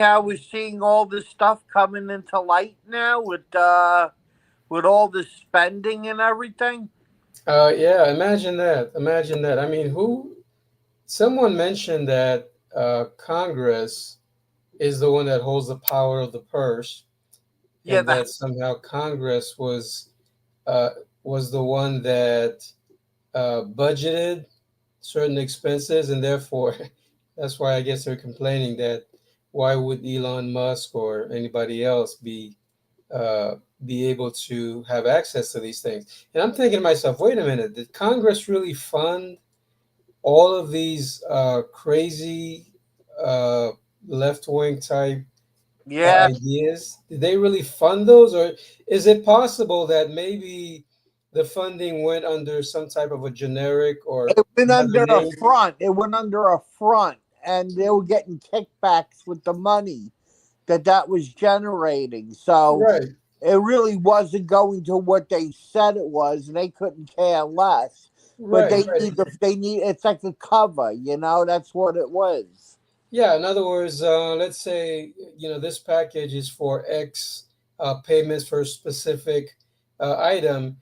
how we're seeing all this stuff coming into light now with all the spending and everything. Yeah, imagine that. Imagine that. I mean, who? Someone mentioned that Congress is the one that holds the power of the purse, Yeah, and that somehow Congress uh, was the one that budgeted certain expenses, and therefore, that's why I guess they're complaining that why would Elon Musk or anybody else uh, be able to have access to these things? And I'm thinking to myself, wait a minute, did Congress really fund all of these crazy uh, left wing type yeah. ideas? Did they really fund those, or is it possible that maybe the funding went under some type of a generic or It went another under a name? front. It went under a front, and they were getting kickbacks with the money that was generating. So Right, it really wasn't going to what they said it was, and they couldn't care less. But right, they right. need they need it's like a cover, that's what it was. Yeah, in other words, let's say this package is for X payments for a specific item,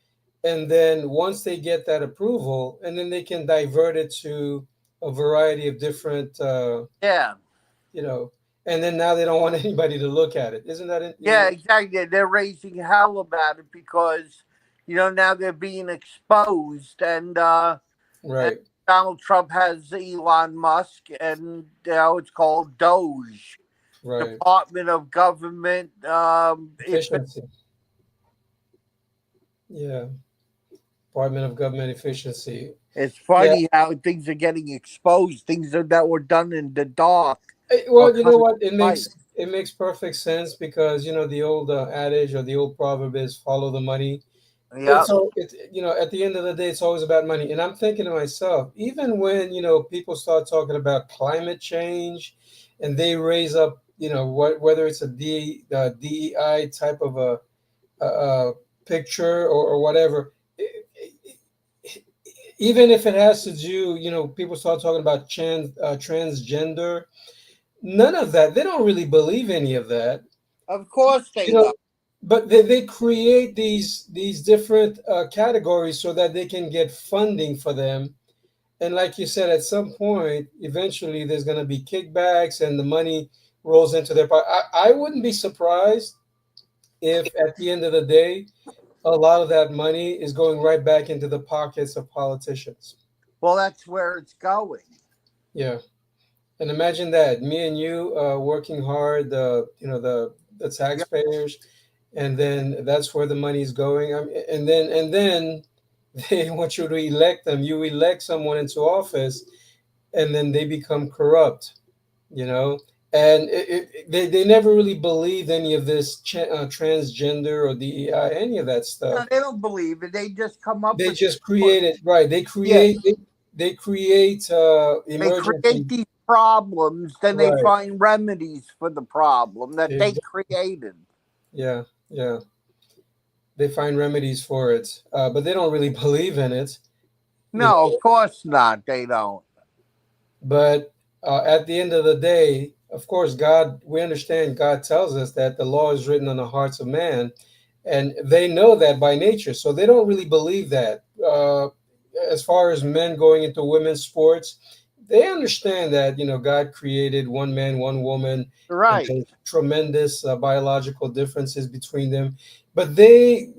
and then once they get that approval, and then they can divert it to a variety of different, Yeah. you know, and then now they don't want anybody to look at it. Isn't that Yeah, exactly. They're raising hell about it because, now they're being exposed, and right? Donald Trump has Elon Musk, and it's called Doge, Right. Department of Government. Efficiency. Yeah. Department of Government Efficiency. It's Yeah. funny how things are getting exposed. That were done in the dark are Well, you know coming what? to light. It makes perfect sense because the old adage or the old proverb is follow the money. Yep. It's at the end of the day, it's always about money. And I'm thinking to myself, even when people start talking about climate change, and they raise up whether it's DEI type of a picture or whatever. Even if it has to do, people start talking about transgender. None of that. They don't really believe any of that. Of course You they know, don't. but they create these different categories so that they can get funding for them. And like you said, at some point, eventually, there's going to be kickbacks, and the money rolls into their pocket. I wouldn't be surprised if, at the end of the day, a lot of that money is going right back into the pockets of politicians. Well, that's where it's going. Yeah. And imagine that me and you working hard, the Yeah. taxpayers, and then that's where the money is going. And then they want you to elect them. You elect someone into office, and then they become corrupt. You know, and they never really believed any of this transgender or DEI, any of that No, stuff. they don't believe it. They just come up They with just create it, right. They yeah. create they create They create emergency, these problems, then they right. find remedies for the problem that they created. Yeah, yeah. They find remedies for it, but they don't really believe in it, you No, know. of course not. They don't. But at the end of the day, of course, we understand God tells us that the law is written on the hearts of man, and they know that by nature. So they don't really believe that. As far as men going into women's sports, they understand that God created one man, one woman, and Right. there's tremendous biological differences between them. But they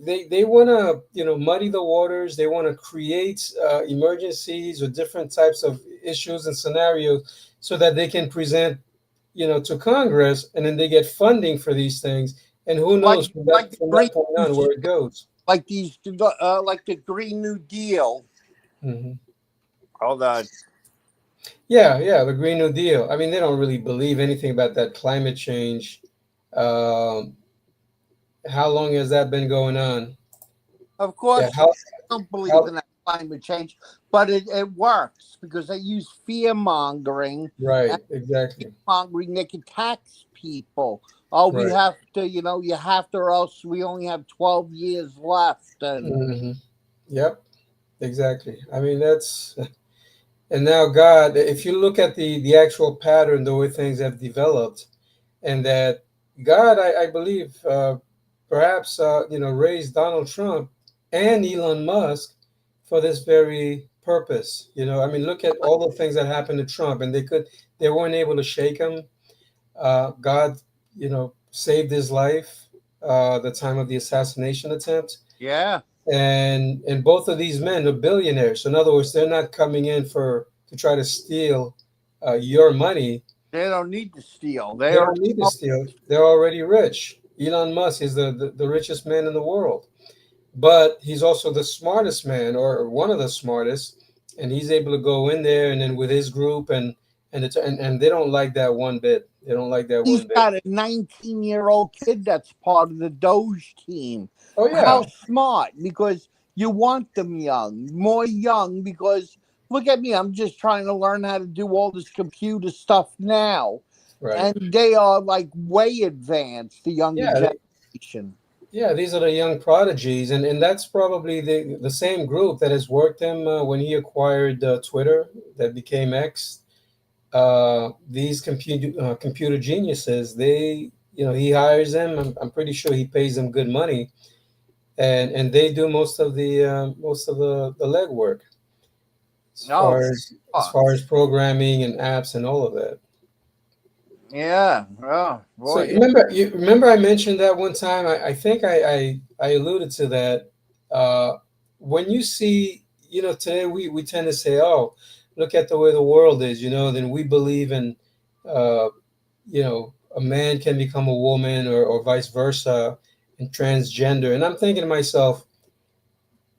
want to muddy the waters. They want to create emergencies or different types of issues and scenarios so that they can present to Congress, and then they get funding for these things. And who Like knows from like that the from Green that point New on where it goes. like the Green New Deal. Hmm. Hold on. Yeah, yeah, the Green New Deal. I mean, they don't really believe anything about that climate change. Um, how long has that been going on? Of Yeah, course, I don't believe how, in that climate change, but it works because they use fear mongering, and right, exactly, mongering they can tax people. Oh, we right. have to, you have to, or else we only have 12 years left, and Hmm. Yep, exactly. I mean, and now God, if you look at the actual pattern, the way things have developed, and that God, I believe, perhaps raised Donald Trump and Elon Musk for this very purpose. I mean, look at all the things that happened to Trump, and they weren't able to shake him. God, saved his life the time of the assassination attempt, Yeah. and both of these men are billionaires. So in other words, they're not coming in to try to steal your money. They don't need to steal. They don't need to steal. They're already rich. Elon Musk is the richest man in the world, but he's also the smartest man, or one of the smartest, and he's able to go in there and then with his group, and they don't like that one bit. They don't like that He's one bit. got a 19-year-old kid that's part of the Doge team. Oh yeah, How smart, because you want them young, more young, because look at me, I'm just trying to learn how to do all this computer stuff now. right. And they are like way advanced, the younger Yeah, generation. yeah. These are the young prodigies, and that's probably the same group that has worked him when he acquired Twitter, that became X. These computer geniuses, he hires them. I'm pretty sure he pays them good money, and they do most of the legwork as Oh, far as as sure. far as programming and apps and all of that. Yeah. Oh, So boy. you remember I mentioned that one time. I think I alluded to that. When you see, today we tend to say, oh, look at the way the world is, then we believe in, a man can become a woman, or vice versa, and transgender. And I'm thinking to myself,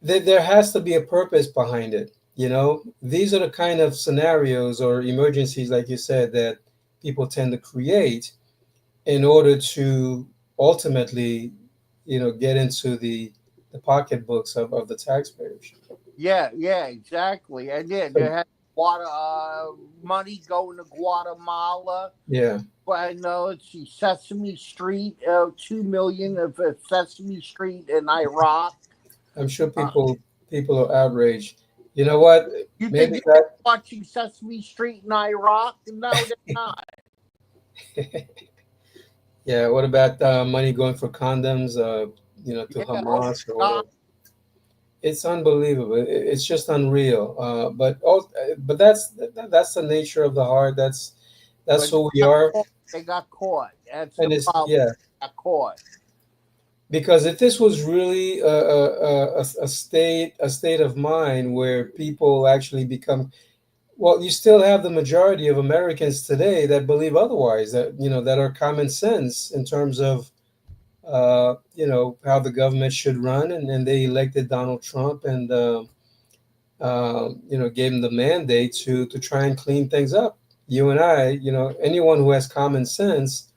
there has to be a purpose behind it. These are the kind of scenarios or emergencies, like you said, that people tend to create in order to ultimately, get into the pocketbooks of the taxpayers. Yeah, exactly. And yeah, they So, had water money going to Guatemala. yeah, I know it's the Sesame Street, 2 million of Sesame Street in Iraq. I'm sure Uh, people are outraged. You know what? you think Maybe they're that. watching Sesame Street in Iraq? No, they're not. Yeah. What about money going for condoms? To Yeah, oh Hamas or my God. whatever. It's unbelievable. It's just unreal. But that's the nature of the heart. That's But they who we got are. caught. They got caught. That's the And it's, problem. yeah. They got caught. Because if this was really a state of mind where people actually become, well, you still have the majority of Americans today that believe otherwise, that are common sense in terms of how the government should run, and they elected Donald Trump, and gave him the mandate to try and clean things up. You and I, anyone who has common sense,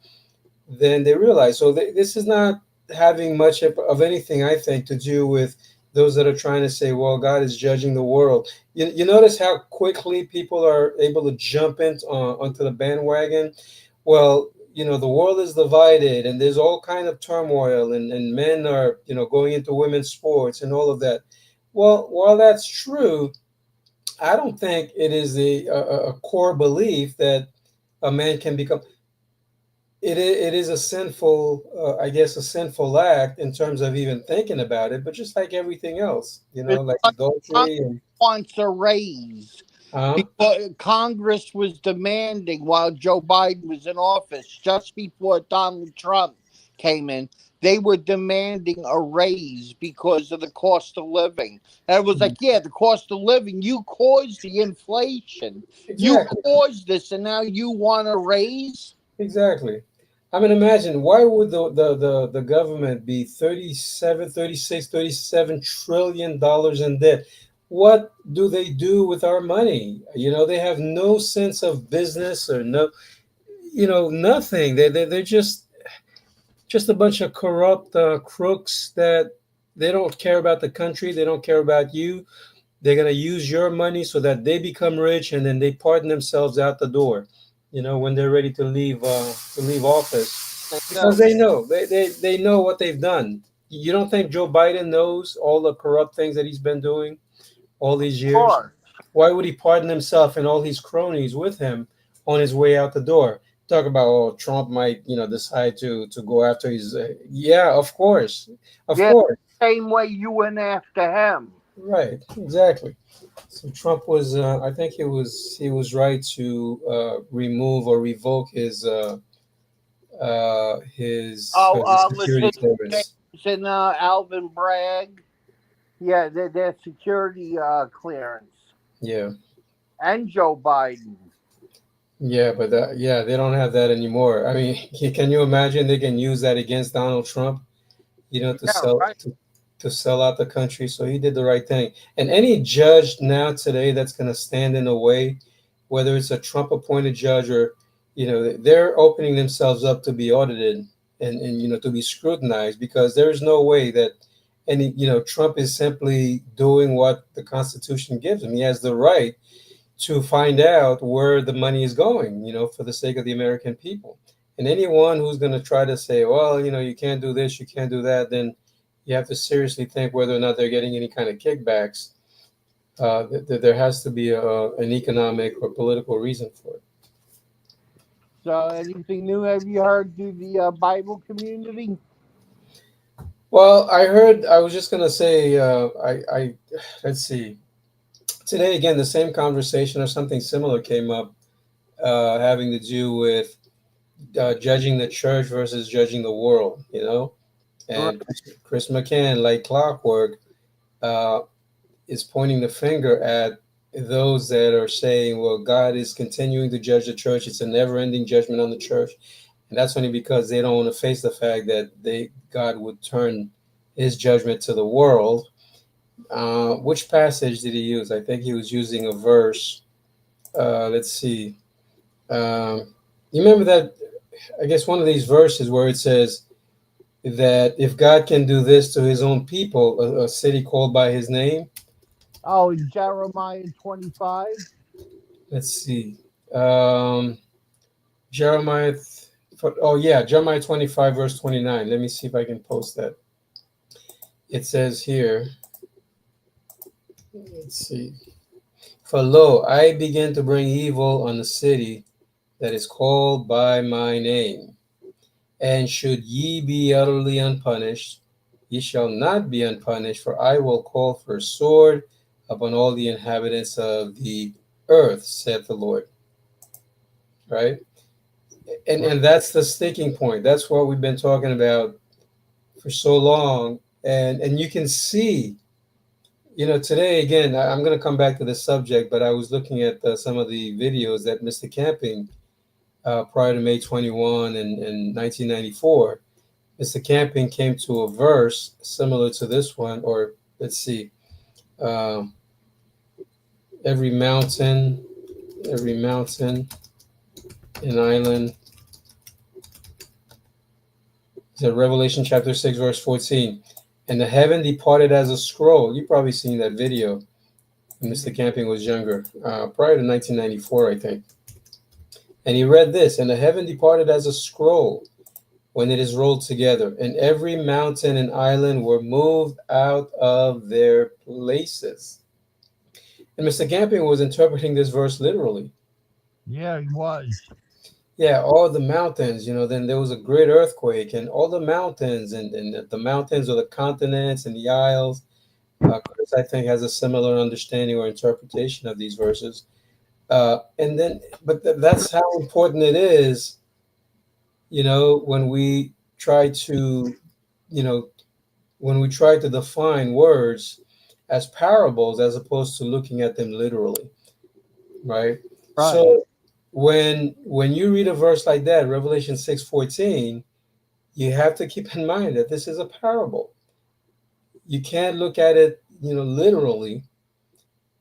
then they realize. So this is not having much of anything, I think, to do with those that are trying to say, well, God is judging the world. You notice how quickly people are able to jump onto the bandwagon. Well, the world is divided, and there's all kind of turmoil, and men are, going into women's sports and all of that. Well, while that's true, I don't think it is a core belief that a man can become. It is a sinful, I guess, a sinful act in terms of even thinking about it, but just like everything else, It's like like adultery Congress and, wants a raise. uh, Because Congress was demanding while Joe Biden was in office, just before Donald Trump came in, they were demanding a raise because of the cost of living. And it was like, yeah, the cost of living, you caused the inflation. You exactly, caused this, and now you want a raise? exactly. I mean, imagine, why would the government be 37, 36, 37 trillion dollars in debt? What do they do with our money? They have no sense of business, or no, nothing. They're just a bunch of corrupt crooks that they don't care about the country. They don't care about you. They're going to use your money so that they become rich, and then they pardon themselves out the door, when they're ready to leave office, I because know. they know what they've done. You don't think Joe Biden knows all the corrupt things that he's been doing all these Of years? course. Why would he pardon himself and all his cronies with him on his way out the door? talk about, oh, Trump might, decide to go after his. Yeah, of Yeah, course, same way you went after him. right, exactly. So Trump was, I think he was right to remove or revoke his Oh, security Letitia clearance. James and Alvin Bragg. Yeah, their security clearance. Yeah, And Joe Biden. yeah, but yeah, they don't have that anymore. I mean, can you imagine they can use that against Donald Trump? To Yeah, sell right. to sell out the country. So he did the right thing. And any judge now today that's going to stand in the way, whether it's a Trump appointed judge or, they're opening themselves up to be audited and to be scrutinized, because there is no way that Trump is simply doing what the Constitution gives him. He has the right to find out where the money is going, for the sake of the American people. And anyone who's going to try to say, well, you can't do this, you can't do that, then you have to seriously think whether or not they're getting any kind of kickbacks. There has to be an economic or political reason for it. So, anything new have you heard through the Bible community? Well, I was just going to say, let's see. Today, again, the same conversation or something similar came up, having to do with judging the church versus judging the world, Right. and Chris McCann, like clockwork, uh, is pointing the finger at those that are saying, well, God is continuing to judge the church. It's a never ending judgment on the church. And that's only because they don't want to face the fact that God would turn his judgment to the world. Which passage did he use? I think he was using a verse. Let's see. You remember that? I guess one of these verses where it says that if God can do this to his own people, a city called by his name. Oh, in Jeremiah 25. Let's see. Um, Jeremiah, oh yeah, Jeremiah 25, verse 29. Let me see if I can post that. It says here, let's see. For lo, I begin to bring evil on the city that is called by my name. And should ye be utterly unpunished, ye shall not be unpunished, for I will call for a sword upon all the inhabitants of the earth, saith the Lord. Right? And that's the sticking point. That's what we've been talking about for so long. And you can see, today again, I'm going to come back to the subject, but I was looking at some of the videos that Mr. Camping, prior to May 21 and 1994, Mr. Camping came to a verse similar to this one, or let's see, um, every mountain and island. It's Revelation chapter 6, verse 14. And the heaven departed as a scroll. You've probably seen that video when Mr. Camping was younger, prior to 1994, I think. And he read this, and the heaven departed as a scroll when it is rolled together, and every mountain and island were moved out of their places. And Mr. Camping was interpreting this verse literally. Yeah, he was. Yeah, all the mountains, then there was a great earthquake, and all the mountains and the mountains or the continents and the isles. Chris, I think, has a similar understanding or interpretation of these verses. And then, but that's how important it is, when we try to, you know, when we try to define words as parables as opposed to looking at them literally, right? Right. So when you read a verse like that, Revelation 6:14, you have to keep in mind that this is a parable. You can't look at it, literally.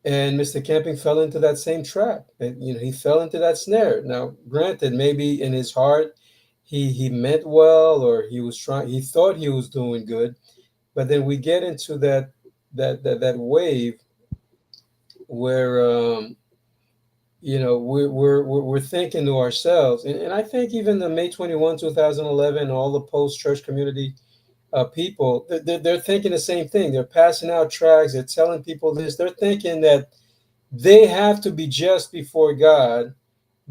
And Mr. Camping fell into that same trap. And, he fell into that snare. Now, granted, maybe in his heart, he meant well, or he thought he was doing good. But then we get into that wave where, we're thinking to ourselves, and I think even the May 21, 2011, all the post-church community people, they're thinking the same thing. They're passing out tracts. They're telling people this. They're thinking that they have to be just before God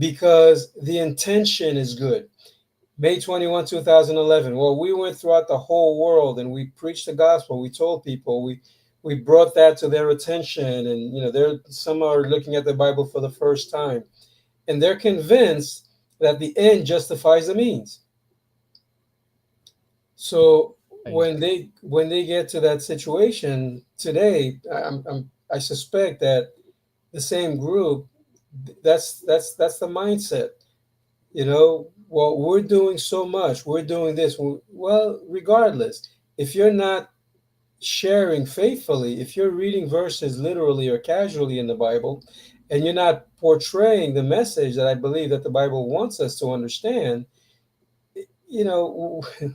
because the intention is good. May 21, 2011. Well, we went throughout the whole world and we preached the gospel. We told people, we brought that to their attention. And, some are looking at the Bible for the first time. And they're convinced that the end justifies the means. So when they get to that situation today, I suspect that the same group, that's the mindset. Well, we're doing so much, we're doing this. Well, regardless, if you're not sharing faithfully, if you're reading verses literally or casually in the Bible, and you're not portraying the message that I believe that the Bible wants us to understand,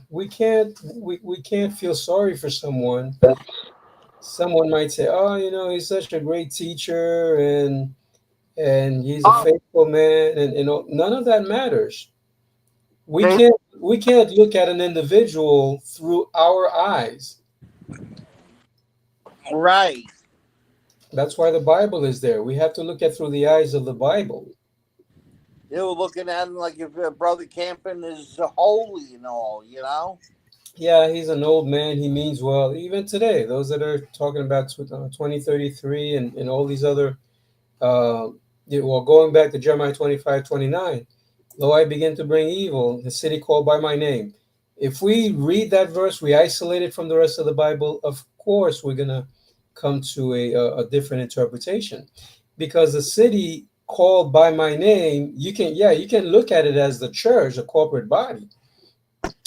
we can't feel sorry for someone. Someone might say, oh, he's such a great teacher, and he's a faithful man, and none of that matters. We can't look at an individual through our eyes. Right. That's why the Bible is there. We have to look at through the eyes of the Bible. They were looking at him like if Brother Campen is holy and all, Yeah, he's an old man. He means well. Even today, those that are talking about 2033 and all these other, going back to Jeremiah 25:29, lo, I begin to bring evil, the city called by my name. If we read that verse, we isolate it from the rest of the Bible, of course, we're going to come to a different interpretation. Because the city called by my name, you can look at it as the church, a corporate body.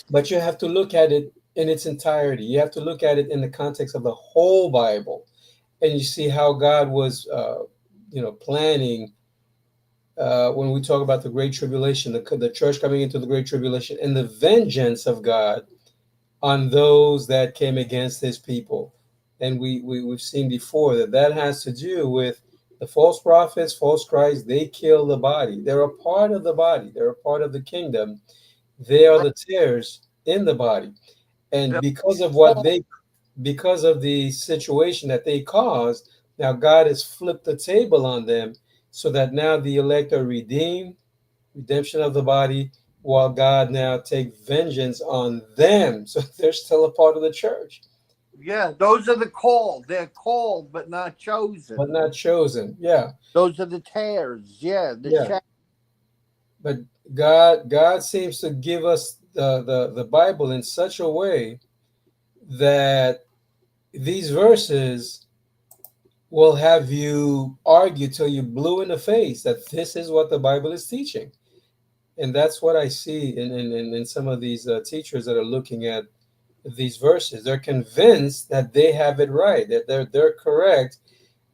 But you have to look at it in its entirety. You have to look at it in the context of the whole Bible. And you see how God was, planning when we talk about the Great Tribulation, the church coming into the Great Tribulation, and the vengeance of God on those that came against his people. And we've seen before that has to do with the false prophets, false Christ. They kill the body. They're a part of the body. They're a part of the kingdom. They are the tares in the body. And because of the situation that they caused, now God has flipped the table on them so that now the elect are redeemed, redemption of the body, while God now take vengeance on them. So they're still a part of the church. Yeah, those are the called. They're called but not chosen. But not chosen. Yeah. Those are the tares. Yeah. But God seems to give us the Bible in such a way that these verses will have you argue till you blue in the face that this is what the Bible is teaching. And that's what I see in some of these teachers that are looking at these verses. They're convinced that they have it right, that they're correct,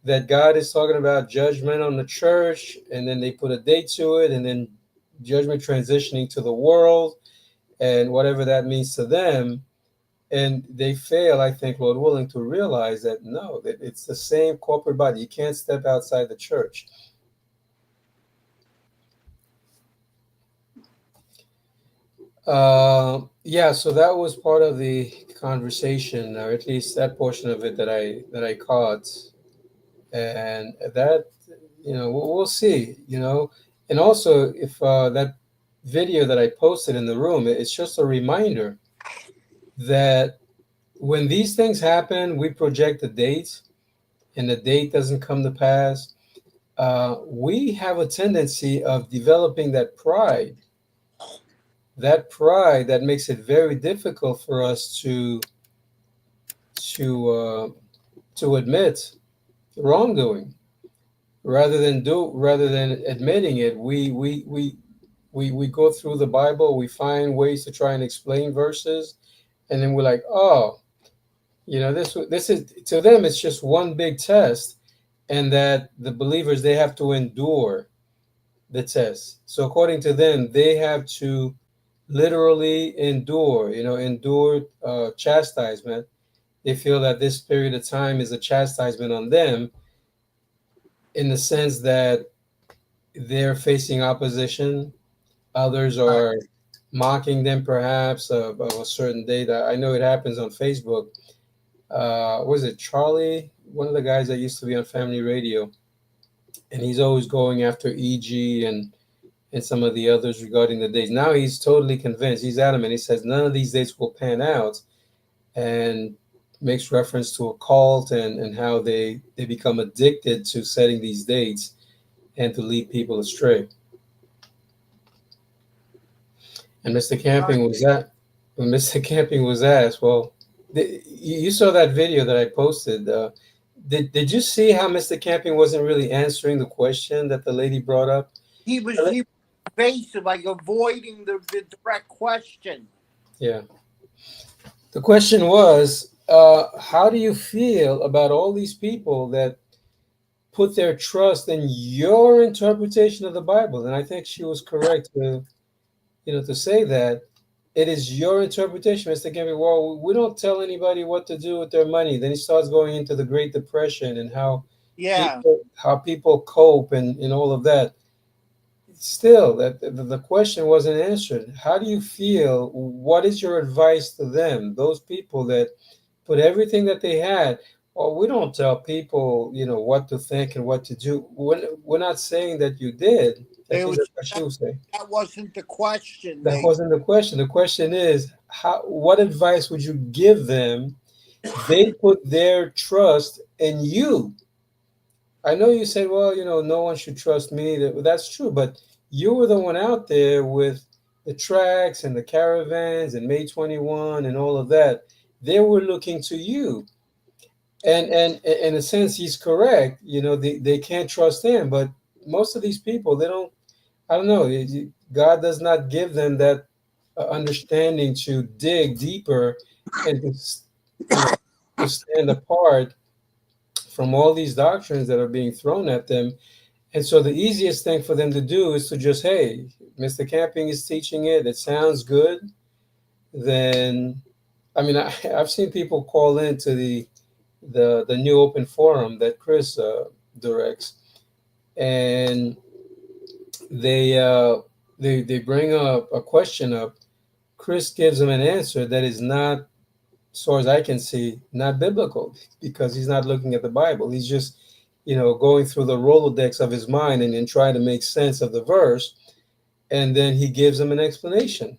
that God is talking about judgment on the church, and then they put a date to it, and then judgment transitioning to the world, and whatever that means to them. And they fail, I think, Lord willing, to realize that no, that it's the same corporate body. You can't step outside the church. So that was part of the conversation, or at least that portion of it that I caught, and that we'll see. And also if that video that I posted in the room, it's just a reminder that when these things happen, we project the date, and the date doesn't come to pass. We have a tendency of developing that pride that makes it very difficult for us to admit wrongdoing. Rather than admitting it, we go through the Bible, we find ways to try and explain verses, and then we're like, oh, this is, to them, it's just one big test, and that the believers, they have to endure the test. So according to them, they have to literally endure chastisement. They feel that this period of time is a chastisement on them, in the sense that they're facing opposition. Others are mocking them, perhaps, of a certain date. I know it happens on Facebook. Was it Charlie, one of the guys that used to be on Family Radio, and he's always going after EG and and some of the others regarding the dates. Now he's totally convinced. He's adamant. He says none of these dates will pan out, and makes reference to a cult and how they become addicted to setting these dates and to lead people astray. And Mr. Camping was at when Mr. Camping was asked, well, you saw that video that I posted. Did you see how Mr. Camping wasn't really answering the question that the lady brought up? He was evasive, like avoiding the direct question. Yeah. The question was, how do you feel about all these people that put their trust in your interpretation of the Bible? And I think she was correct to, to say that it is your interpretation, Mr. Camping. Well, we don't tell anybody what to do with their money. Then he starts going into the Great Depression and Yeah. how people cope and all of that. Still, that the question wasn't answered. How do you feel? What is your advice to them, those people that put everything that they had? Well, we don't tell people, what to think and what to do. We're not saying that you did. I It think was that's what she was saying. that wasn't the question. That wasn't the question. The question is, what advice would you give them? They put their trust in you. I know you said, well, no one should trust me. That's true, but you were the one out there with the tracks and the caravans and May 21 and all of that. They were looking to you. And in a sense, he's correct. They can't trust him, but most of these people, they don't, I don't know. God does not give them that understanding to dig deeper and to stand apart from all these doctrines that are being thrown at them. And so the easiest thing for them to do is to just, hey, Mr. Camping is teaching it. It sounds good. Then, I mean, I've seen people call into the new open forum that Chris directs, and they bring up a question up. Chris gives them an answer that is not, as far as I can see, not biblical, because he's not looking at the Bible. He's just, going through the Rolodex of his mind and then trying to make sense of the verse, and then he gives them an explanation.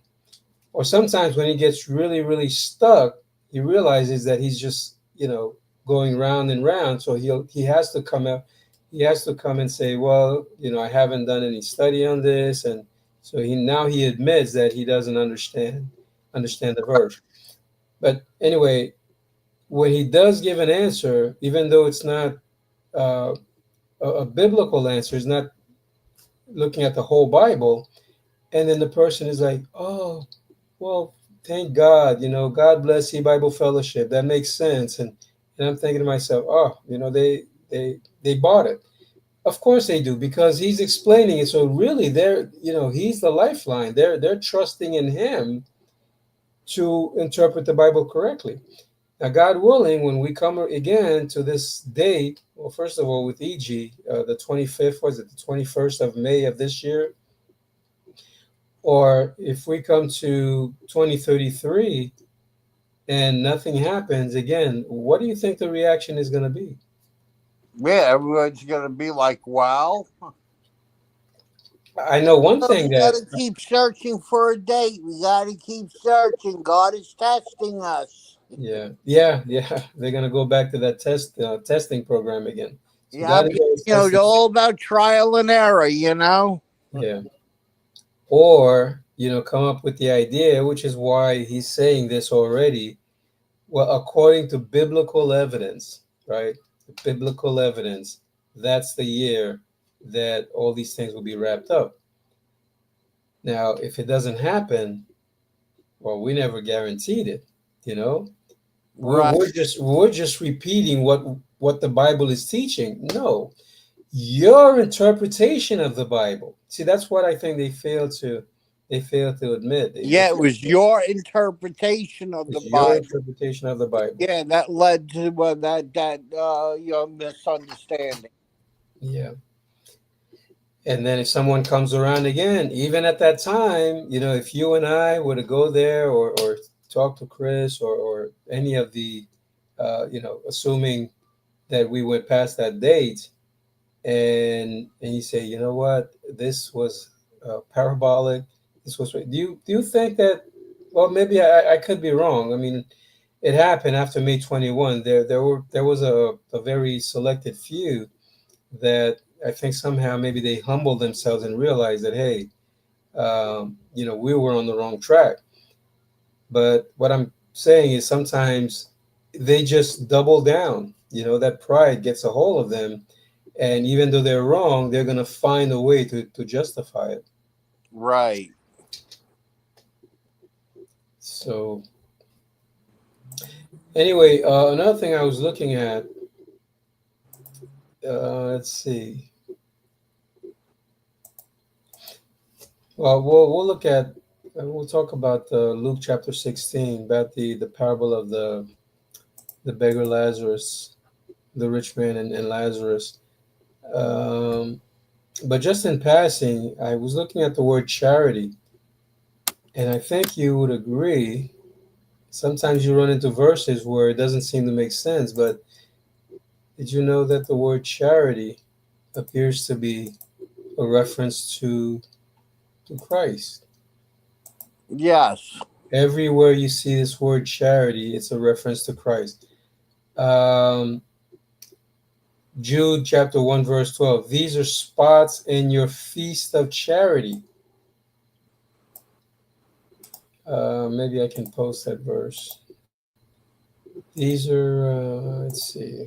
Or sometimes when he gets really, really stuck, he realizes that he's just, going round and round. So he has to come out. He has to come and say, well, I haven't done any study on this, and so he admits that he doesn't understand the verse. But anyway, when he does give an answer, even though it's not uh, a biblical answer, it's not looking at the whole Bible, and then the person is like, oh, well, thank God, God bless you, Bible Fellowship. That makes sense. And I'm thinking to myself, oh, they bought it. Of course they do, because he's explaining it. So really, he's the lifeline. They're trusting in him to interpret the Bible correctly. Now, God willing, when we come again to this date, well, first of all, with EG, the 25th, was it the 21st of May of this year? Or if we come to 2033 and nothing happens, again, what do you think the reaction is going to be? Yeah, everyone's gonna be like, "Well, I know one thing we gotta keep searching for a date. We gotta keep searching. God is testing us." yeah, they're going to go back to that testing program again. So Yeah, it's all about trial and error. Yeah. Or, come up with the idea, which is why he's saying this already. Well, according to biblical evidence, right? Biblical evidence, that's the year that all these things will be wrapped up. Now, if it doesn't happen, well, we never guaranteed it, you know. Right. We're just repeating what the Bible is teaching. No, your interpretation of the Bible. See, that's what I think they fail to admit. Yeah, it was your interpretation of the Your Bible. interpretation of the Bible. Yeah, that led to that misunderstanding. Yeah. And then if someone comes around again, even at that time, if you and I were to go there or talk to Chris or any of the, assuming that we went past that date, and you say, you know what, this was parabolic. This was. Do you think that? Well, maybe I could be wrong. I mean, it happened after May 21. There was a very selected few that I think somehow maybe they humbled themselves and realized that, hey, we were on the wrong track. But what I'm saying is sometimes they just double down. That pride gets a hold of them, and even though they're wrong, they're gonna find a way to justify it. Right. So anyway, another thing I was looking at. Let's see. Well, we'll look at. We'll talk about Luke chapter 16, about the parable of the beggar Lazarus, the rich man, and Lazarus. Um, but just in passing, I was looking at the word charity, and I think you would agree. Sometimes you run into verses where it doesn't seem to make sense, but did you know that the word charity appears to be a reference to Christ? Yes. Everywhere you see this word charity, it's a reference to Christ. Um, Jude chapter 1, verse 12. These are spots in your feast of charity. Maybe I can post that verse. These are, let's see.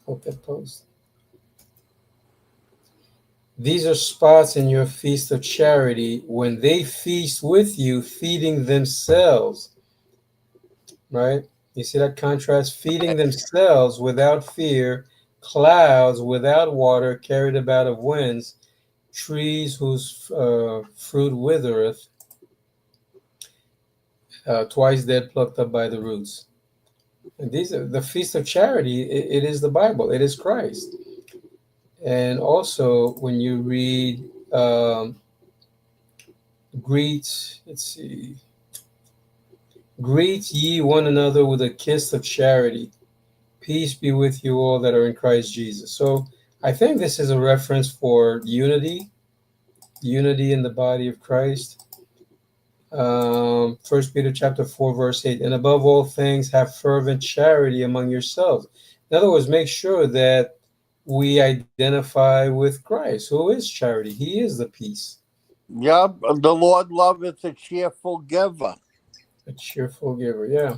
Hope that post. These are spots in your feast of charity when they feast with you, feeding themselves. Right? You see that contrast? Feeding themselves without fear, clouds without water, carried about of winds, trees whose fruit withereth, twice dead, plucked up by the roots. And these are the feast of charity. It is the Bible. It is Christ. And also, when you read, greet, let's see, greet ye one another with a kiss of charity. Peace be with you all that are in Christ Jesus. So I think this is a reference for unity in the body of Christ. 1 Peter chapter 4, verse 8, and above all things have fervent charity among yourselves. In other words, make sure that we identify with Christ, who is charity. He is the peace. Yep. The Lord loveth a cheerful giver. A cheerful giver, yeah.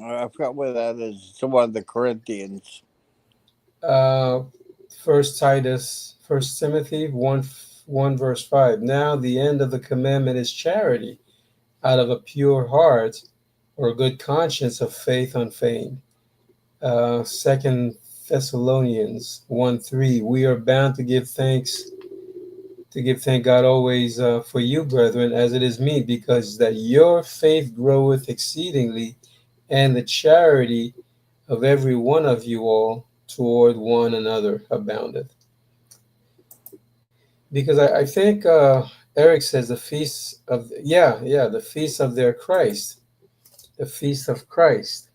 I forgot where that is. It's one of the Corinthians. First Timothy 1 verse 5. Now the end of the commandment is charity, out of a pure heart or a good conscience of faith unfeigned. 2 Thessalonians 1:3. We are bound to give thank God always for you, brethren, as it is meet, because that your faith groweth exceedingly, and the charity of every one of you all toward one another aboundeth. Because I think Eric says the feast of the feast of their Christ, the feast of Christ.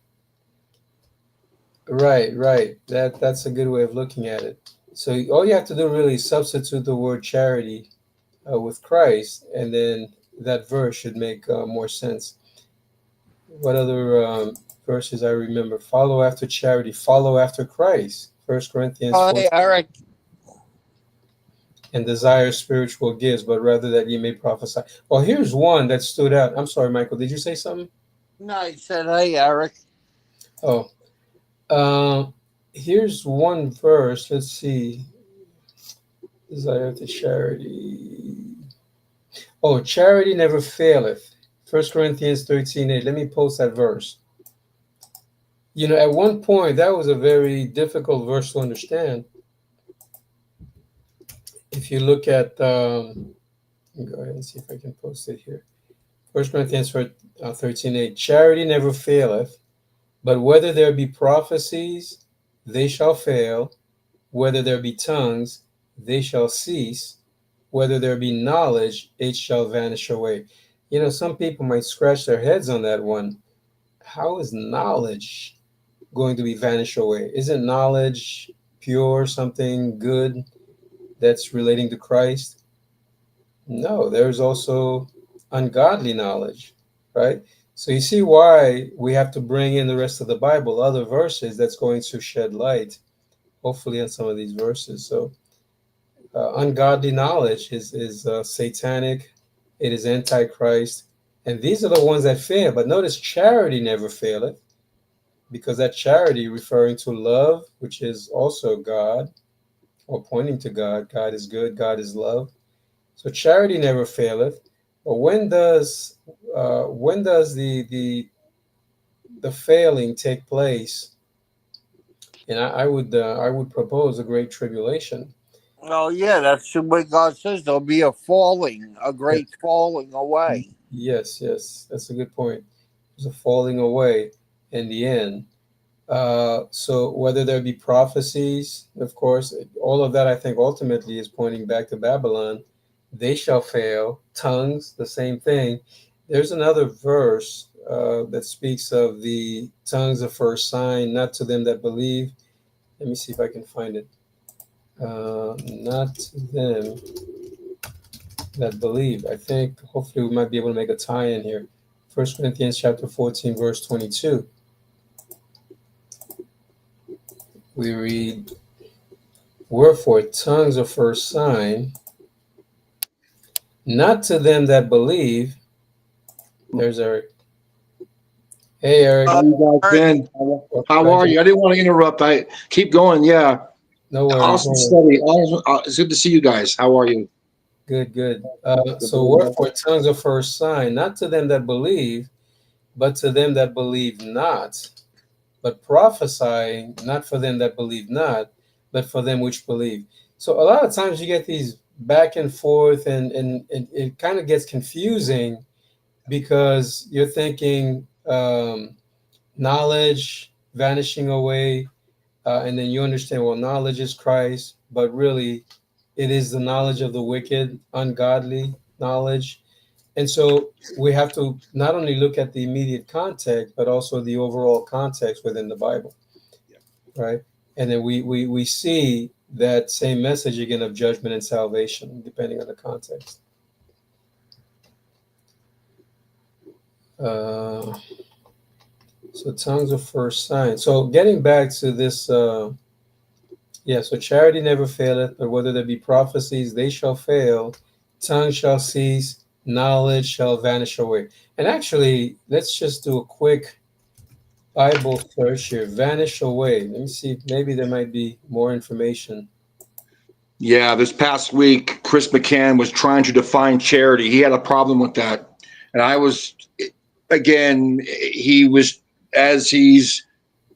Right. That's a good way of looking at it. So all you have to do really is substitute the word charity with Christ, and then that verse should make more sense. What other verses I remember? Follow after charity, follow after Christ. 1 Corinthians 4. Hey, Eric. And desire spiritual gifts, but rather that ye may prophesy. Well, here's one that stood out. I'm sorry, Michael. Did you say something? No, I said, hey, Eric. Oh, here's one verse. Let's see. Desire to charity. Oh, charity never faileth. 1 Corinthians 13:8. Let me post that verse. At one point, that was a very difficult verse to understand. If you look at, go ahead and see if I can post it here. 1 Corinthians 13:8. Charity never faileth, but whether there be prophecies, they shall fail. Whether there be tongues, they shall cease. Whether there be knowledge, it shall vanish away. Some people might scratch their heads on that one. How is knowledge going to be vanished away? Isn't knowledge pure, something good that's relating to Christ? No, there's also ungodly knowledge, right? So you see why we have to bring in the rest of the Bible, other verses that's going to shed light, hopefully, on some of these verses. So ungodly knowledge is satanic, it is antichrist, and these are the ones that fail. But notice charity never faileth, because that charity referring to love, which is also God, or pointing to God. God is good, God is love. So charity never faileth. But when does the failing take place? And I would propose a great tribulation. Oh, yeah, that's what God says. There'll be a falling, a great falling away. Yes, yes, that's a good point. There's a falling away in the end. So whether there be prophecies, of course, all of that I think ultimately is pointing back to Babylon. They shall fail. Tongues, the same thing. There's another verse that speaks of the tongues of first sign, not to them that believe. Let me see if I can find it. Not to them that believe. I think hopefully we might be able to make a tie in here. 1 Corinthians chapter 14, verse 22. We read, wherefore tongues are first sign, not to them that believe. There's Eric. Hey, Eric. How you guys Eric, been? How are you? I didn't want to interrupt. I keep going. Yeah, No worries. awesome study. It's good to see you guys. How are you? Good, good. So wherefore tongues are first sign, not to them that believe, but to them that believe not. But prophesying, not for them that believe not, but for them which believe. So a lot of times you get these back and forth, and it kind of gets confusing, because you're thinking knowledge vanishing away, and then you understand, well, knowledge is Christ, but really it is the knowledge of the wicked, ungodly knowledge. And so we have to not only look at the immediate context, but also the overall context within the Bible, right? And then we see that same message again of judgment and salvation, depending on the context. So tongues of first sign. So getting back to this, so charity never faileth, but whether there be prophecies, they shall fail. Tongue shall cease, knowledge shall vanish away. And actually, let's just do a quick Bible search here. Vanish away. Let me see. Maybe there might be more information. Yeah, this past week, Chris McCann was trying to define charity. He had a problem with that, and he was, as he's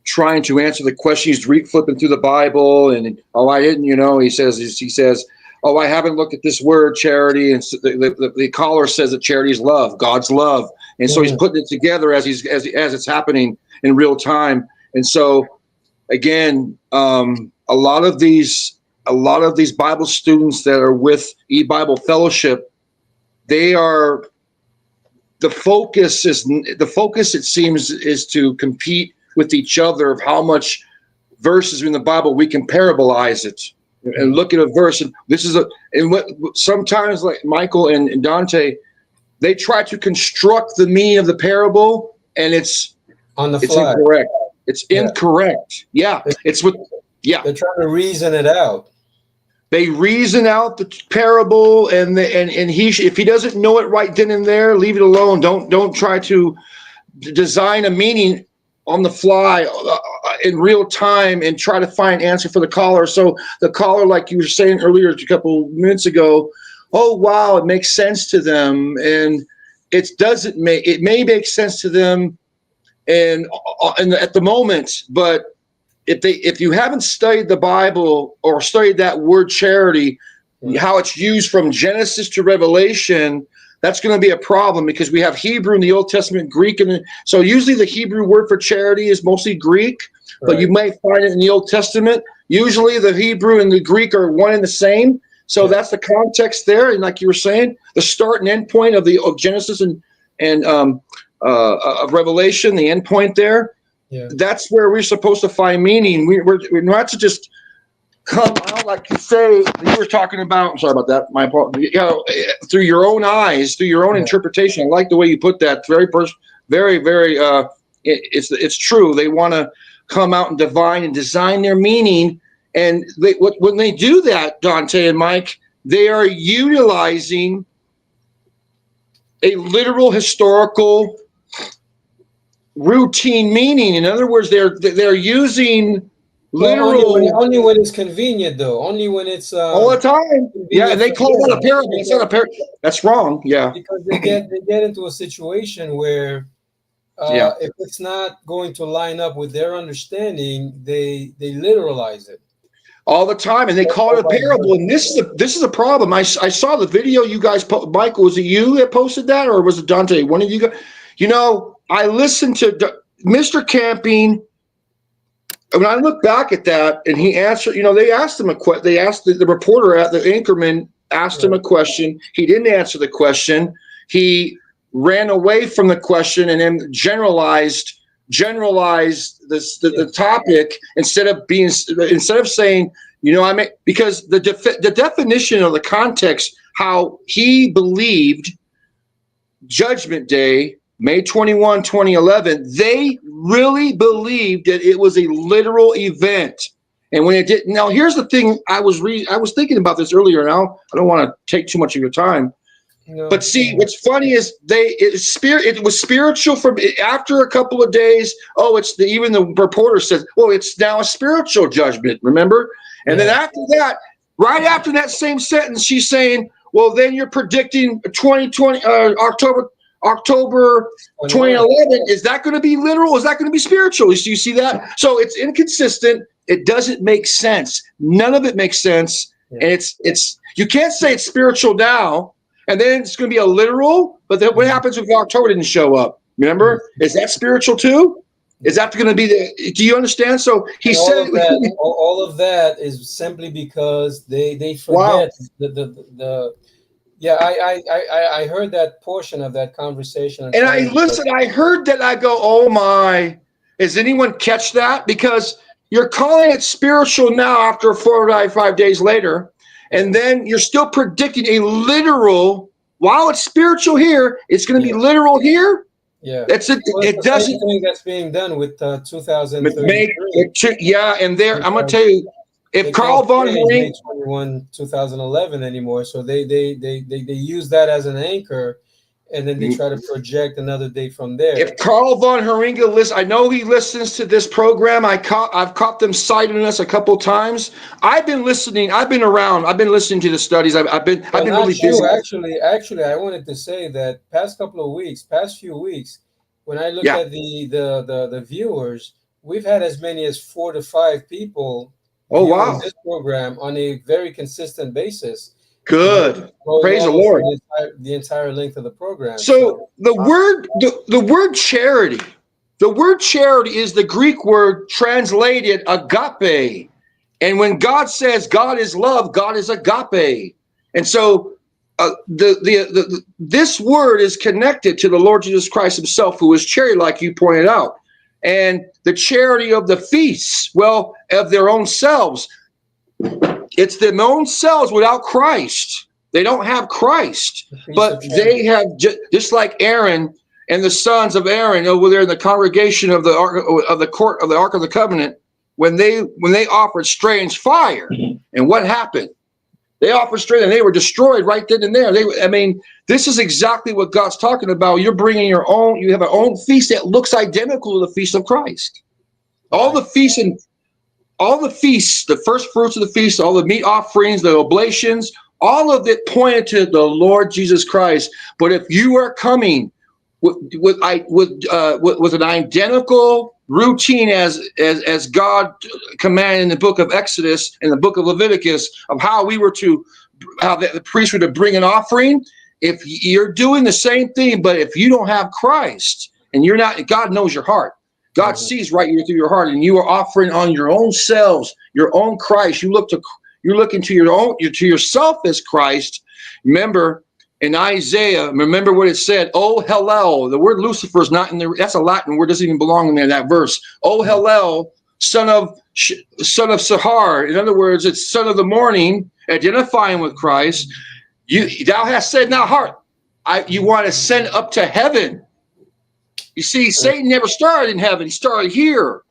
trying to answer the question, he's flipping through the Bible, and I didn't, he says, oh, I haven't looked at this word charity, and so the caller says that charity is love, God's love, and so he's putting it together as it's happening in real time. And so again, a lot of these Bible students that are with eBible Fellowship, the focus it seems is to compete with each other of how much verses in the Bible we can parabolize it and look at a verse, and sometimes, like Michael and Dante, they try to construct the meaning of the parable, and it's on the fly. Incorrect. It's incorrect. Yeah, they're trying to reason it out. They reason out the parable, and if he doesn't know it right then and there, leave it alone. Don't try to design a meaning on the fly in real time and try to find an answer for the caller. So the caller, like you were saying earlier a couple minutes ago, oh wow, it makes sense to them, and it may make sense to them and at the moment, but if you haven't studied the Bible or studied that word charity, how it's used from Genesis to Revelation, that's going to be a problem, because we have Hebrew in the Old Testament, Greek, and so usually the Hebrew word for charity is mostly Greek, but you might find it in the Old Testament. Usually the Hebrew and the Greek are one and the same. So that's the context there. And like you were saying, the start and end point of Genesis and of Revelation, the end point there. Yeah. That's where we're supposed to find meaning. We're not to just come out, like you say, you were talking about. I'm sorry about that. My apologies. You know, through your own eyes, through your own interpretation. I like the way you put that. Very, very. It's true. They want to come out and divine and design their meaning, and when they do that, Dante and Mike, they are utilizing a literal historical routine meaning. In other words, they're using literal only when it's convenient, though. Only when it's all the time. Yeah, and they call that a parable. It's not a parable. That's wrong. Yeah, because they get into a situation where if it's not going to line up with their understanding, they literalize it all the time, and they call it a parable. And this is a problem. I saw the video you guys. Michael, was it you that posted that, or was it Dante? One of you guys. You know, I listened to Mr. Camping. When I look back at that, and he answered, you know, they asked him they asked the reporter at the anchorman asked him a question. He didn't answer the question. He ran away from the question and then generalized the topic instead of saying, you know, because the definition of the context, how he believed Judgment Day, May 21, 2011, they really believed that it was a literal event. And when it did, now here's the thing, I was thinking about this earlier. Now I don't want to take too much of your time. No. But see, what's funny is it was spiritual from after a couple of days. Oh, even the reporter says, well, it's now a spiritual judgment, remember? And then after that, right after that same sentence, she's saying, well, then you're predicting 2020, October 2011. Is that going to be literal? Is that going to be spiritual? Do you see that? So it's inconsistent. It doesn't make sense. None of it makes sense. Yeah. And it's you can't say it's spiritual now, and then it's going to be a literal. But then what happens if October didn't show up? Remember, is that spiritual too? Is that going to be the? Do you understand? So he said all of that is simply because they forget the. Yeah, I heard that portion of that conversation. And I heard that. I go, oh my! Does anyone catch that? Because you're calling it spiritual now after 4 or 5 days later, and then you're still predicting a literal. While it's spiritual here, it's going to be literal here. Yeah, it doesn't. Thing that's being done with 2033. Yeah, and there I'm going to tell you. If Carl von Herring 21 2011 anymore, so they use that as an anchor, and then they try to project another date from there. If Carl von Herringa I know he listens to this program. I've caught them citing us a couple times. I've been listening. I've been around. I've been listening to the studies. I've been really busy. Actually, I wanted to say that past few weeks, when I look at the viewers, we've had as many as 4 to 5 people. Oh, wow. This program on a very consistent basis. Good. Praise the Lord. The entire length of the program. So the word charity is the Greek word translated agape. And when God says God is love, God is agape. And so this word is connected to the Lord Jesus Christ himself, who is charity, like you pointed out. And the charity of the feasts, well, of their own selves. It's their own selves without Christ. They don't have Christ, but they have just like Aaron and the sons of Aaron over there in the congregation of the Ark of the Covenant, when they offered strange fire. And what happened? They offered strange, and they were destroyed right then and there. This is exactly what God's talking about. You're bringing your own. You have an own feast that looks identical to the feast of Christ. All the feasts, the first fruits of the feast, all the meat offerings, the oblations, all of it pointed to the Lord Jesus Christ. But if you are coming with an identical routine as God commanded in the book of Exodus and the book of Leviticus of how the priests were to bring an offering, if you're doing the same thing, but if you don't have Christ and you're not, God knows your heart. God sees right through your heart, and you are offering on your own selves, your own Christ. You're looking to yourself as Christ. Remember in Isaiah, remember what it said, "Oh Hallel." The word Lucifer is not in there. That's a Latin word, doesn't even belong in there, that verse. "Oh Hallel, son of Sahar. In other words, it's son of the morning, identifying with Christ. Thou hast said in thy heart, you want to ascend up to heaven. You see, Satan never started in heaven; he started here.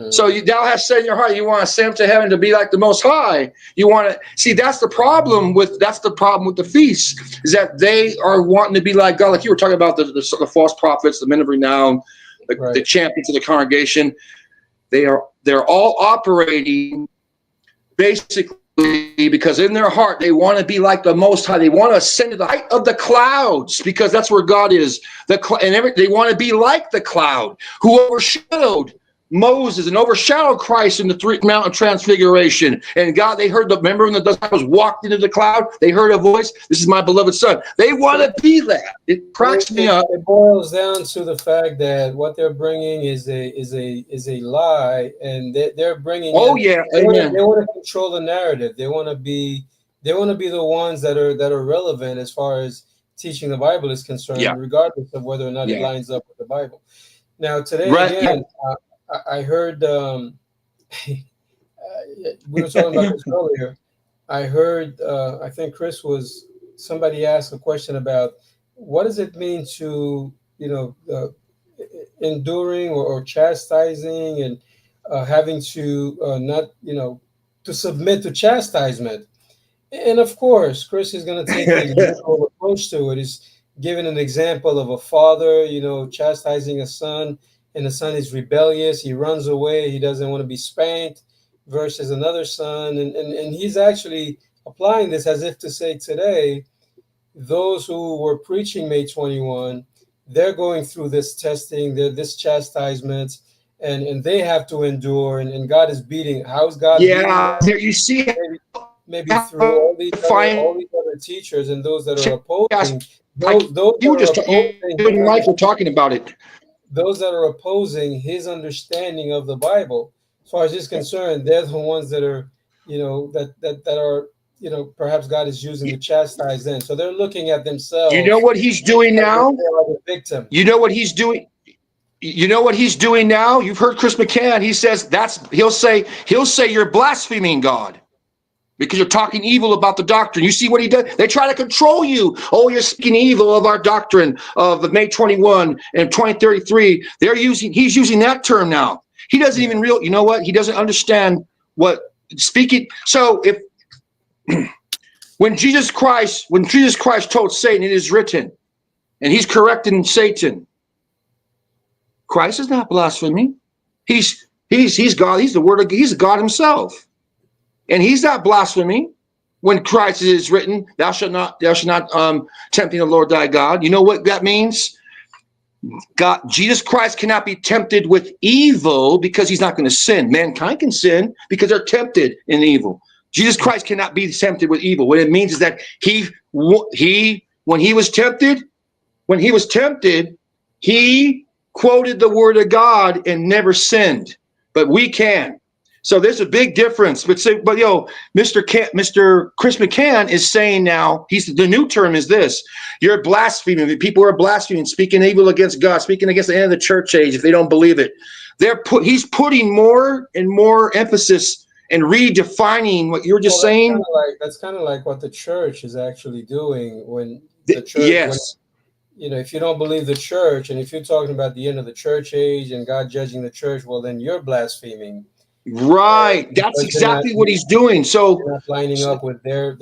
So thou hast said in your heart, you want to ascend up to heaven to be like the Most High. You want to see that's the problem with the feast, is that they are wanting to be like God. Like you were talking about the false prophets, the men of renown, the champions of the congregation. They're all operating basically because in their heart they want to be like the Most High. They want to ascend to the height of the clouds because that's where God is. They want to be like the cloud who overshadowed Moses and overshadowed Christ in the Mount of Transfiguration. And God, they heard remember when the disciples walked into the cloud, they heard a voice. This is my beloved son. They want to be that. It cracks me up. It boils down to the fact that what they're bringing is a lie, and they're bringing. They want to control the narrative. They want to be the ones that are relevant as far as teaching the Bible is concerned, regardless of whether or not it lines up with the Bible. Now today again. I heard we were talking about this earlier. I heard I think somebody asked a question about what does it mean to enduring or chastising and having to not to submit to chastisement. And of course, Chris is going to take a literal approach to it. He's giving an example of a father, chastising a son. And the son is rebellious. He runs away. He doesn't want to be spanked versus another son. And he's actually applying this as if to say today, those who were preaching May 21, they're going through this testing, this chastisement, and they have to endure. And God is beating. How is God beating? There you see. Maybe through all these other teachers and those that are opposing. Michael talking about it. Those that are opposing his understanding of the Bible, as far as he's concerned, they're the ones that are, that are, perhaps God is using to chastise them. So they're looking at themselves. You know what he's doing now? The victim. You know what he's doing? You know what he's doing now? You've heard Chris McCann. He says he'll say you're blaspheming God because you're talking evil about the doctrine. You see what he does? They try to control you. Oh, you're speaking evil of our doctrine of the May 21 and 2033. He's using that term now. He doesn't even you know what? He doesn't understand what speaking. So when Jesus Christ told Satan, it is written, and he's correcting Satan, Christ is not blaspheming. He's God. He's the word of he's God himself. And he's not blaspheming when Christ is written, thou shalt not tempt the Lord thy God. You know what that means? Jesus Christ cannot be tempted with evil because he's not going to sin. Mankind can sin because they're tempted in evil. Jesus Christ cannot be tempted with evil. What it means is that when he was tempted, he quoted the word of God and never sinned. But we can. So there's a big difference. But Mr. Chris McCann is saying now, the new term is this: you're blaspheming. People are blaspheming, speaking evil against God, speaking against the end of the church age if they don't believe it. He's putting more and more emphasis and redefining what you were just saying. That's kind of like what the church is actually doing when the church. Yes. If you don't believe the church, and if you're talking about the end of the church age and God judging the church, well, then you're blaspheming. Right. That's exactly what he's doing. So not lining up with their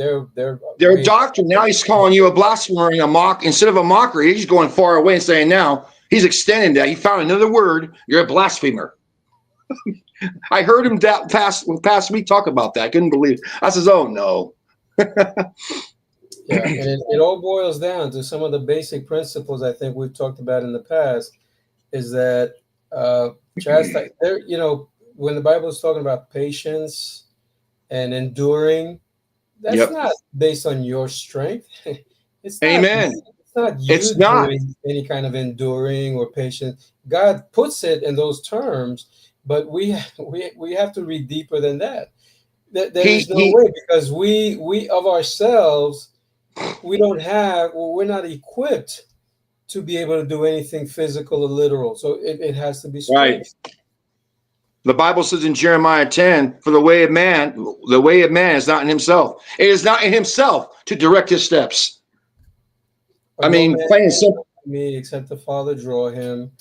doctrine. Now he's calling you a blasphemer and a mock. Instead of a mocker, he's going far away and saying now he's extending that. He found another word. You're a blasphemer. I heard him past week talk about that. I couldn't believe it. I says, oh no. Yeah, and it all boils down to some of the basic principles I think we've talked about in the past. Is that when the Bible is talking about patience and enduring, that's not based on your strength. It's not, Amen. It's not doing any kind of enduring or patience. God puts it in those terms, but we have to read deeper than that. There is no way, because we of ourselves, we're not equipped to be able to do anything physical or literal. So it has to be strength. Right. The Bible says in Jeremiah 10, for the way of man is not in himself. It is not in himself to direct his steps. I mean, plain and simple. Me except the Father draw him.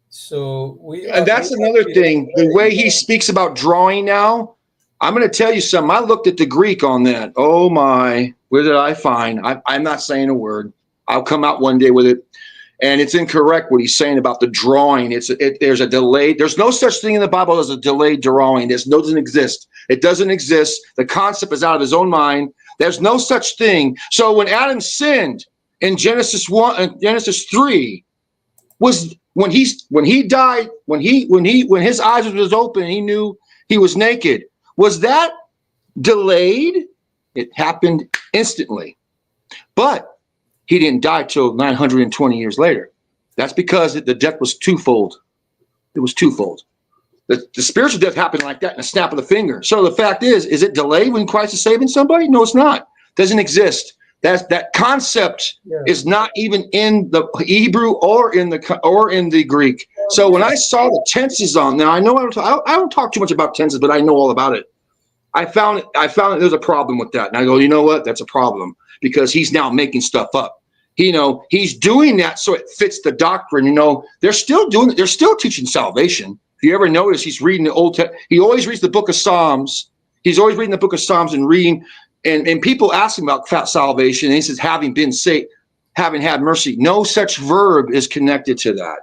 So and that's another thing. The way he speaks about drawing now, I'm going to tell you something. I looked at the Greek on that. Oh my, where did I find? I'm not saying a word. I'll come out one day with it. And it's incorrect what he's saying about the drawing. There's a delay. There's no such thing in the Bible as a delayed drawing. Doesn't exist. It doesn't exist. The concept is out of his own mind. There's no such thing. So when Adam sinned in Genesis 1 and Genesis 3, was when he died, when his eyes was open, he knew he was naked. Was that delayed? It happened instantly. But he didn't die till 920 years later. That's because the death was twofold. It was twofold. The spiritual death happened like that in a snap of the finger. So the fact is it delayed when Christ is saving somebody? No, it's not. It doesn't exist. That concept is not even in the Hebrew or in the Greek. So when I saw the tenses on, now I know I don't talk too much about tenses, but I know all about it. I found that there's a problem with that. And I go, you know what? That's a problem because he's now making stuff up. He's doing that so it fits the doctrine. They're still doing it. They're still teaching salvation. If you ever notice, he's reading the Old Testament. He always reads the book of Psalms. He's always reading the book of Psalms and reading. And people ask him about salvation. And he says, having been saved, having had mercy. No such verb is connected to that.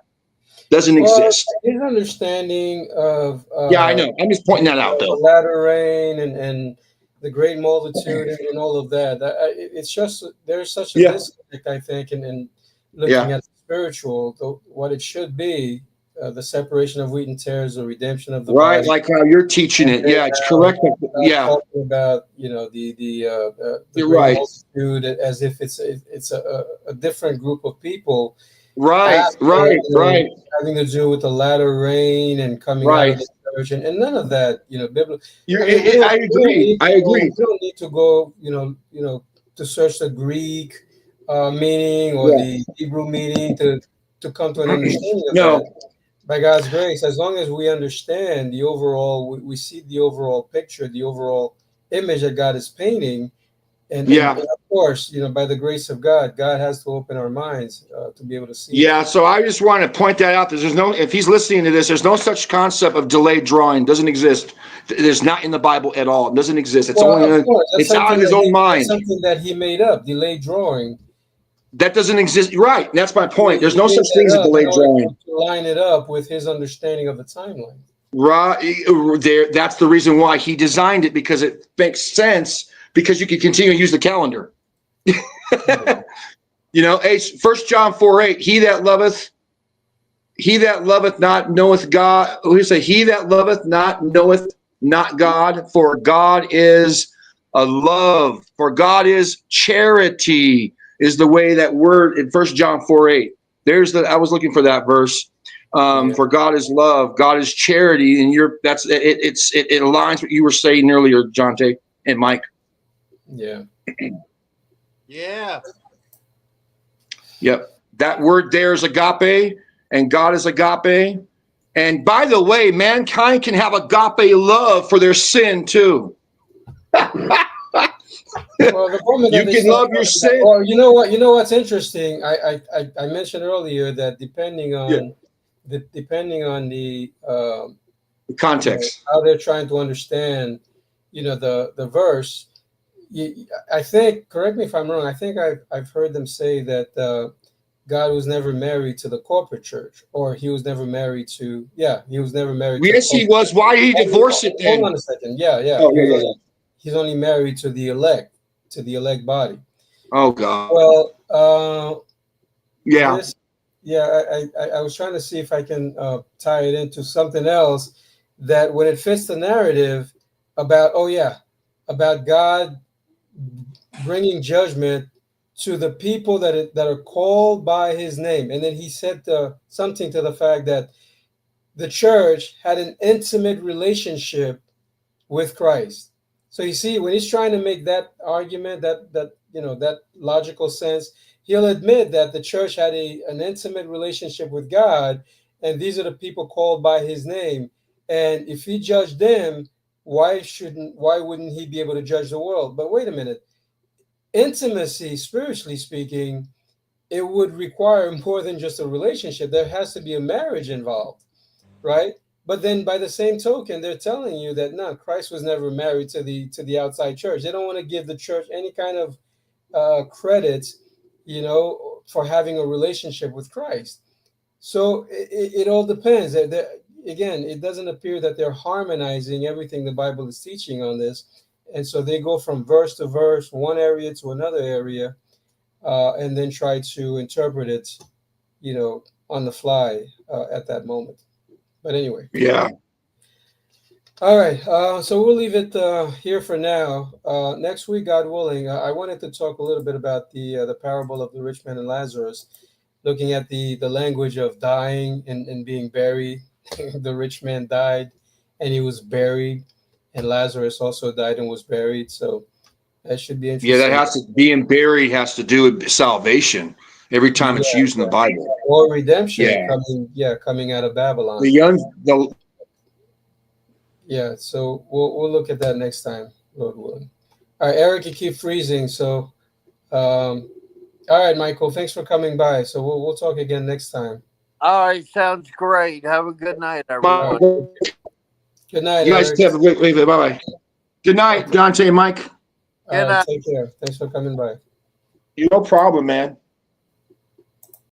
Doesn't exist. His understanding of I know. I'm just pointing that out, though. The latter rain and the great multitude and all of that. It's just there's such a disconnect, I think, in looking at the spiritual, what it should be, the separation of wheat and tares, the redemption of the body. Like how you're teaching it. Yeah, it's correct. Talking about the you're right. multitude as if it's a different group of people. Right. Having to do with the latter rain and coming out of the church and none of that, biblical. I agree. You don't need to go, to search the Greek meaning or the Hebrew meaning to come to an understanding of that. By God's grace, as long as we understand the overall, we see the overall picture, the overall image that God is painting. And of course, by the grace of God, God has to open our minds to be able to see. Yeah, so I just want to point that out. If he's listening to this, there's no such concept of delayed drawing. Doesn't exist. There's not in the Bible at all. It doesn't exist. It's it's out of his own mind. Something that he made up, delayed drawing. That doesn't exist. Right. That's my point. There's no such thing as a delayed drawing. To line it up with his understanding of the timeline. Right. That's the reason why he designed it, because it makes sense. Because you can continue to use the calendar. 1 John 4:8, he that loveth not knoweth God. Who say, he that loveth not knoweth not God, for God is a love. For God is charity, is the way that word in 1 John 4:8. I was looking for that verse. For God is love, God is charity, and it aligns with what you were saying earlier, Jonte and Mike. Yeah. Yep. That word there is agape, and God is agape. And by the way, mankind can have agape love for their sin too. The moment you can love your sin. Or you know what's interesting? I mentioned earlier that depending on the context, how they're trying to understand, the verse. I think, correct me if I'm wrong, I think I've heard them say that God was never married to the corporate church, or he was never married to, he was never married. Yes, he was. Why did he divorce it then? Hold on a second. Yeah. Oh, He's only married to the elect body. Oh, God. Well, I was trying to see if I can tie it into something else that when it fits the narrative about God bringing judgment to the people that are called by his name. And then he said something to the fact that the church had an intimate relationship with Christ. So you see, when he's trying to make that argument, that logical sense, he'll admit that the church had an intimate relationship with God, and these are the people called by his name. And if he judged them, why wouldn't he be able to judge the world? But wait a minute. Intimacy, spiritually speaking, it would require more than just a relationship. There has to be a marriage involved, right? But then by the same token, they're telling you that no, Christ was never married to the outside church. They don't want to give the church any kind of credit, for having a relationship with Christ. So it all depends. Again, it doesn't appear that they're harmonizing everything the Bible is teaching on this. And so they go from verse to verse, one area to another area, and then try to interpret it, on the fly at that moment. But anyway. Yeah. All right. So we'll leave it here for now. Next week, God willing, I wanted to talk a little bit about the parable of the rich man and Lazarus, looking at the language of dying and being buried. The rich man died and he was buried, and Lazarus also died and was buried. So that should be interesting. Yeah, that has to being buried has to do with salvation every time it's used in the Bible. Or redemption coming out of Babylon. Yeah, so we'll look at that next time, Lord willing. All right, Eric, you keep freezing. So all right, Michael, thanks for coming by. So we'll talk again next time. All right, sounds great. Have a good night, everyone. Good night, you guys Eric. have a great bye bye. Good night, Dante and Mike. All right, take care. Thanks for coming by. No problem, man.